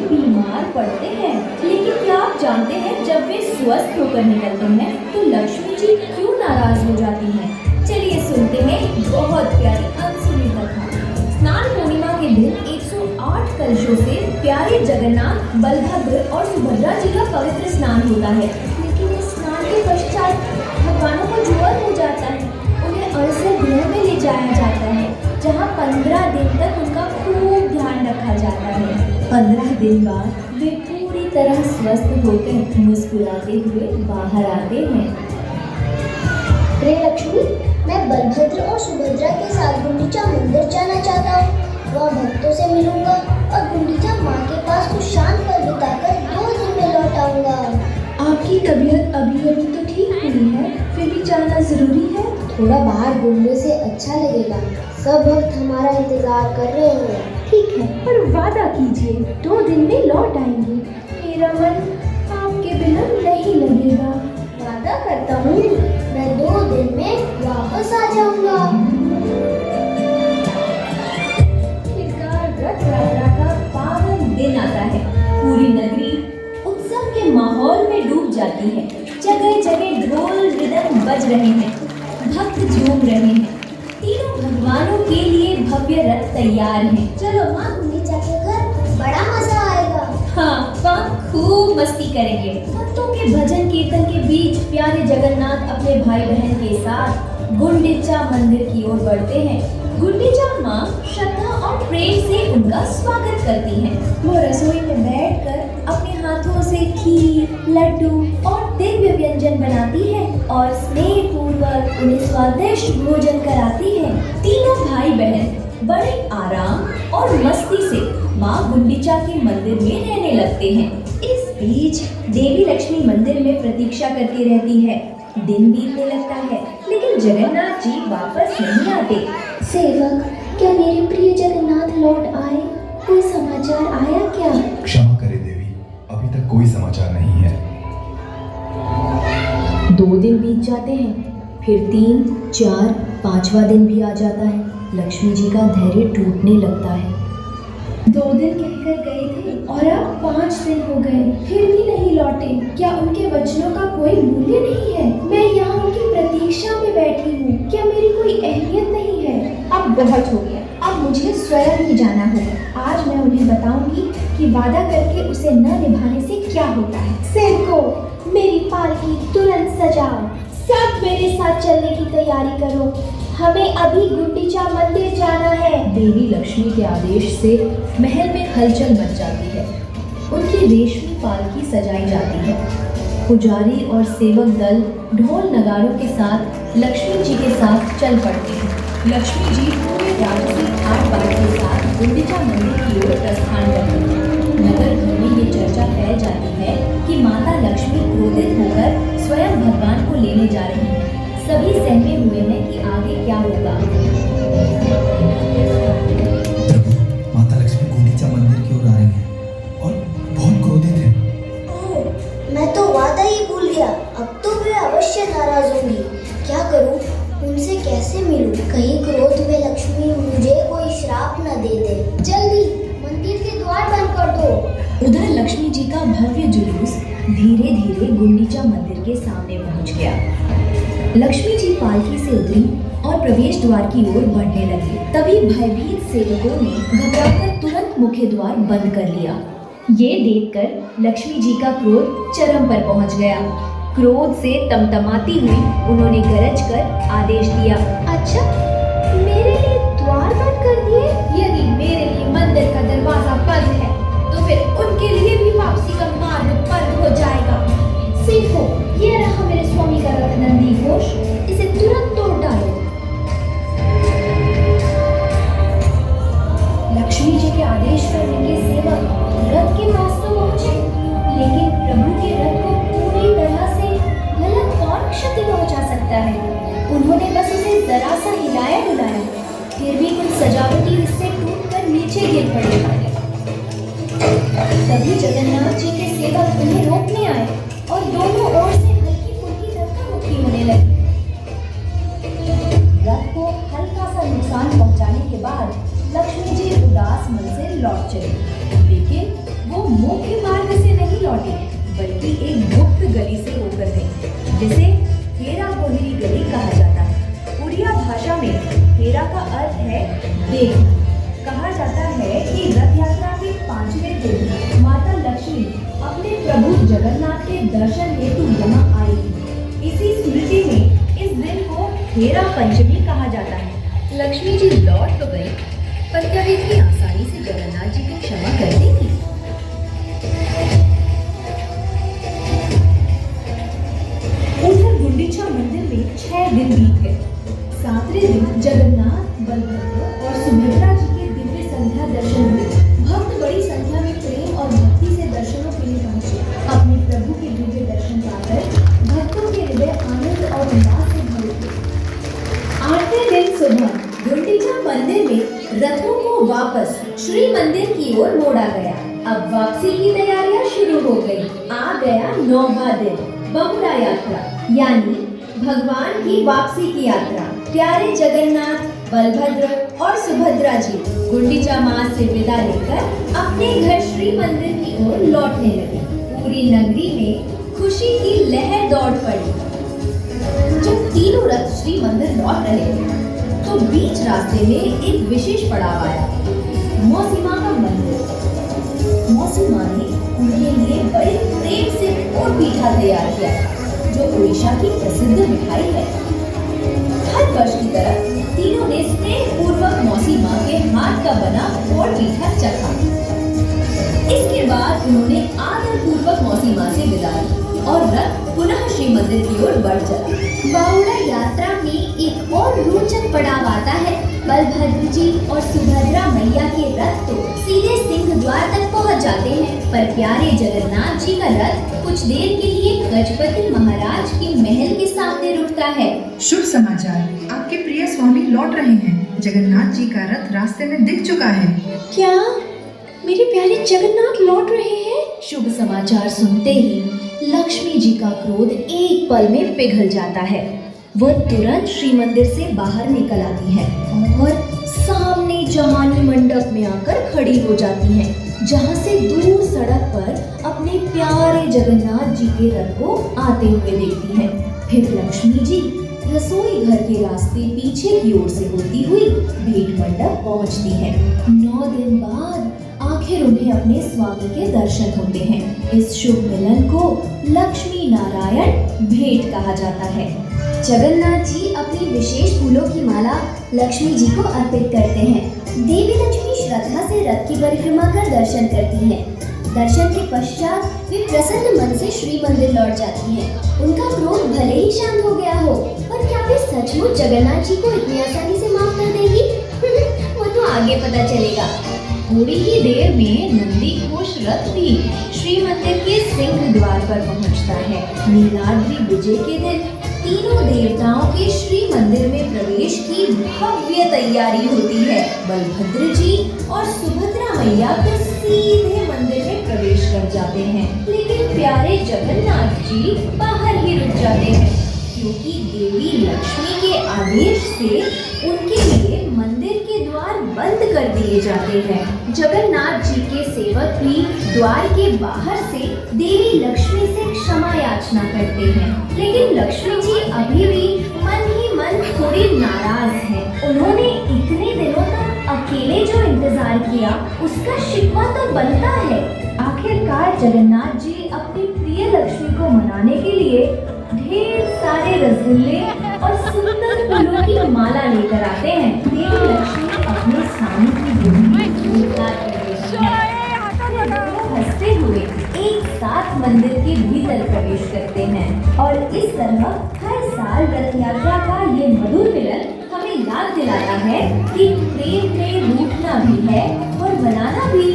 बीमार पड़ते हैं। लेकिन क्या आप जानते हैं जब वे स्वस्थ होकर निकलते हैं तो लक्ष्मी जी क्यों नाराज हो जाती हैं? चलिए सुनते हैं बहुत प्यारी अनसुनी कथा। स्नान पूर्णिमा के दिन 108 कलशों से प्यारे जगन्नाथ, बलभद्र और सुभद्रा जी का पवित्र स्नान होता है। लेकिन इस स्नान के पश्चात भगवानों को ज्वर हो जाता है। उन्हें अरसे गृह में ले जाया जाता है, जहाँ 15 दिन तक उनका खूब ध्यान रखा जाता है। 15 दिन बाद वे पूरी तरह स्वस्थ होकर मुस्कुराते हुए बाहर आते हैं। रे लक्ष्मी, मैं बलभद्र और सुभद्रा के साथ गुंडीचा मंदिर जाना चाहता हूँ। वहाँ भक्तों से मिलूंगा और गुंडीचा माँ के पास कुछ शांत पल बिताकर 2 दिन में लौट आऊंगा। आपकी तबीयत अभी तो ठीक हुई है, फिर भी जाना जरूरी है। थोड़ा बाहर घूमने से अच्छा लगेगा। सब भक्त हमारा इंतजार कर रहे हैं। ठीक है, पर वादा कीजिए 2 दिन में लौट आएंगे। मेरा मन आपके बिना नहीं लगेगा। वादा करता हूँ, मैं 2 दिन में वापस आ जाऊंगा। रथ यात्रा का पावन दिन आता है। पूरी नगरी उत्सव के माहौल में डूब जाती है। जगह जगह ढोल रिदम बज रहे हैं, भक्त झूम रहे हैं। तीनों भगवानों के लिए भव्य रथ तैयार है। चलो माँ, गुंडीचा के घर बड़ा मजा आएगा। हाँ, वहाँ खूब मस्ती करेंगे। भक्तों के भजन कीर्तन के बीच प्यारे जगन्नाथ अपने भाई बहन के साथ गुंडीचा मंदिर की ओर बढ़ते हैं। गुंडीचा माँ श्रद्धा और प्रेम से उनका स्वागत करती हैं। वो रसोई में बैठकर अपने हाथों से खीर, लड्डू और दिव्य व्यंजन बनाती है और स्नेह पूर्वक उन्हें स्वादिष्ट भोजन कराती है। तीनों भाई बहन बड़े आराम और मस्ती से माँ गुंडीचा के मंदिर में रहने लगते हैं। इस बीच देवी लक्ष्मी मंदिर में प्रतीक्षा करती रहती है। दिन बीतने लगता है, लेकिन जगन्नाथ जी वापस नहीं आते। सेवक, क्या मेरे प्रिय जगन्नाथ लौट आए? कोई समाचार आया क्या? क्षमा करे देवी, अभी तक कोई समाचार नहीं है। 2 दिन बीत जाते हैं, फिर 3, 4, 5वां दिन भी आ जाता है। लक्ष्मी जी का धैर्य टूटने लगता है। 2 दिन कहकर गए थे और अब 5 दिन हो गए, फिर भी नहीं लौटे। क्या उनके वचनों का कोई मूल्य नहीं है? मैं यहाँ उनकी प्रतीक्षा में बैठी हूँ। क्या मेरी कोई अहमियत नहीं है? अब बहुत हो गया, अब मुझे स्वयं ही जाना होगा। आज मैं उन्हें बताऊंगी कि वादा करके उसे न निभाने से क्या होता है। सेवको, मेरी पालकी तुरंत सजाओ। सब मेरे साथ चलने की तैयारी करो। हमें अभी गुंडीचा मंदिर जाना है। देवी लक्ष्मी के आदेश से महल में हलचल मच जाती है। उनकी रेशमी पालकी सजाई जाती है। पुजारी और सेवक दल ढोल नगाड़ों के साथ लक्ष्मी जी के साथ चल पड़ते हैं। लक्ष्मी जी पूरे राजसी आर्भाट के साथ गुंडीचा मंदिर की ओर प्रस्थान करते हैं। नगर भर में ये चर्चा फैल जाती है कि माता लक्ष्मी क्रोधित होकर स्वयं भगवान को लेने जा रही हैं। सभी सहमे हुए हैं कि आगे क्या होगा। प्रभु, माता लक्ष्मी गुंडीचा मंदिर की ओर आ रही हैं और बहुत क्रोधित हैं। ओह, मैं तो वादा ही भूल गया। अब तो वे अवश्य नाराज होंगी। क्या करूं? उनसे कैसे मिलूं? कहीं क्रोध में लक्ष्मी मुझे कोई श्राप न दे दे। जल्दी मंदिर के द्वार बंद कर दो। उधर लक्ष्मी जी का भव्य जुलूस धीरे धीरे गुंडीचा मंदिर के सामने पहुंच गया। लक्ष्मी जी पालकी से उतरी और प्रवेश द्वार की ओर बढ़ने लगी। तभी भयभीत सेवकों ने घबराकर तुरंत मुख्य द्वार बंद कर लिया। ये देखकर लक्ष्मी जी का क्रोध चरम पर पहुंच गया। क्रोध से तमतमाती हुई उन्होंने गरज कर आदेश दिया, अच्छा, मेरे लिए द्वार बंद कर दिए? यदि मेरे लिए मंदिर का दरवाजा बंद है तो फिर उनके लिए भी वापसी का मार्ग बंद हो जाएगा। सीखो, ये रहा मेरे स्वामी का रथ नंदी घोष। इसे तुरंत तोड़ डालो। लक्ष्मी जी के आदेश पर के सेवक रथ के पास तो पहुंचे, लेकिन प्रभु के रथ को पूरी तरह से भला कौन क्षति पहुंचा सकता है। उन्होंने बस उसे जरा सा हिलाया डुलाया, फिर भी कुछ सजावटी हिस्से टूटकर नीचे गिर पड़े। तभी जगन्नाथ जी के सेवक उन्हें रोकने आए और दोनों ओर से हल्की फुल्की धक्का-मुक्की होने लगी। रथ को हल्का सा नुकसान पहुंचाने के बाद लक्ष्मी जी उदास मन से लौट चली, लेकिन वो मुख्य मार्ग से नहीं लौटे बल्कि एक गुप्त गली से होकर गई, जिसे हेरा बोहिरी गली कहा जाता है। उड़िया भाषा में हेरा का अर्थ है देव। कहा जाता है कि रथ यात्रा के 5वें दिन माता लक्ष्मी अपने प्रभु जगन्नाथ के दर्शन हेतु यहाँ आई थी। इसी स्मृति में इस दिन को हेरा पंचमी कहा जाता है। लक्ष्मी जी लौट तो गई, पर क्या वे इतनी आसानी से जगन्नाथ जी को क्षमा कर देंगी? उधर गुंडीचा मंदिर में 6 दिन बीत गए। 7वें दिन जगन्नाथ, बलभद्र और सुभद्रा जी के दिव्य संध्या दर्शन हुए। भक्त बड़ी संख्या में प्रेम और भक्ति से दर्शनों के लिए पहुंचे। अपने प्रभु के दिव्य दर्शन पाकर भक्तों के हृदय आनंद और उल्लास से भर उठे। 8वें दिन सुबह गुंडीचा मंदिर में रथों को वापस श्री मंदिर की ओर मोड़ा गया। अब वापसी की तैयारियां शुरू हो गई। आ गया 9वां दिन, बहुड़ा यात्रा, यानी भगवान की वापसी की यात्रा। प्यारे जगन्नाथ, बलभद्र और सुभद्रा जी गुंडीचा मां से विदा लेकर अपने घर श्री मंदिर की ओर लौटने लगे। पूरी नगरी में खुशी की लहर दौड़ पड़ी। जब तीनों रथ श्री मंदिर लौट रहे थे, तो बीच रास्ते में एक विशेष पड़ाव आया, मौसी मां का मंदिर। मौसी मां ने उनके लिए बड़े प्रेम से पोट पीठा तैयार किया था, जो उड़ीसा की प्रसिद्ध मिठाई है। हर वर्ष की तरह तीनों ने स्नेह पूर्वक मौसी मां के हाथ का बना पोट पीठा चखा। इसके बाद उन्होंने आदर पूर्वक मौसी मां से विदा ली और रथ पुनः श्री मंदिर की ओर बढ़ चला। बहुड़ा यात्रा में एक और रोचक पड़ाव आता है। बलभद्र जी और सुभद्रा मैया के रथ तो सीधे सिंह द्वार तक पहुंच जाते हैं, पर प्यारे जगन्नाथ जी का रथ कुछ देर के लिए गजपति महाराज के महल के सामने रुकता है। शुभ समाचार, आपके प्रिय स्वामी लौट रहे हैं। जगन्नाथ जी का रथ रास्ते में दिख चुका है। क्या मेरे प्यारे जगन्नाथ लौट रहे हैं? शुभ समाचार सुनते ही लक्ष्मी जी का क्रोध एक पल में पिघल जाता है। वह तुरंत श्री मंदिर से बाहर निकल आती है और सामने जहानी मंडप में आकर खड़ी हो जाती है, जहाँ से दूर सड़क पर अपने प्यारे जगन्नाथ जी के रथ को आते हुए देखती है। फिर लक्ष्मी जी रसोई घर के रास्ते पीछे की ओर से होती हुई भेंट मंडप पहुँचती है। 9 दिन बाद आखिर उन्हें अपने स्वामी के दर्शन होते हैं। इस शुभ मिलन को लक्ष्मी नारायण भेंट कहा जाता है। जगन्नाथ जी अपनी विशेष फूलों की माला लक्ष्मी जी को अर्पित करते हैं। देवी लक्ष्मी श्रद्धा से रथ की परिक्रमा कर दर्शन करती हैं। दर्शन के पश्चात वे प्रसन्न मन से श्री मंदिर लौट जाती हैं। उनका क्रोध भले ही शांत हो गया हो, पर क्या वे सचमुच जगन्नाथ जी को इतनी आसानी से माफ कर देगी? वो तो आगे पता चलेगा। थोड़ी ही देर में नंदी घोष रथ भी श्री मंदिर के सिंह द्वार पर पहुंचता है। नीलाद्रि विजय के दिन तीनों देवताओं के श्री मंदिर में प्रवेश की भव्य तैयारी होती है। बलभद्र जी और सुभद्रा मैया तो सीधे मंदिर में प्रवेश कर जाते हैं, लेकिन प्यारे जगन्नाथ जी बाहर ही रुक जाते हैं, क्योंकि देवी लक्ष्मी के आदेश से उनके लिए मंदिर के द्वार बंद कर दिए जाते हैं। जगन्नाथ जी के सेवक भी द्वार के बाहर से देवी लक्ष्मी से क्षमा याचना करते हैं, लेकिन लक्ष्मी जी अभी भी मन ही मन थोड़ी नाराज हैं। उन्होंने इतने दिनों तक अकेले जो इंतजार किया, उसका शिकवा तो बनता है। आखिरकार जगन्नाथ जी अपनी प्रिय लक्ष्मी को मनाने के लिए ढेर सारे रसगुल्ले और सुंदर फूलों की माला लेकर आते हैं। देवी लक्ष्मी अपने स्वामी की गोद में जोरदार प्रवेश हंसते हुए एक साथ मंदिर के भीतर प्रवेश करते हैं, और इस तरह हर साल रथ यात्रा का ये मधुर मिलन हमें याद दिलाता है कि प्रेम में रूठना भी है और बनाना भी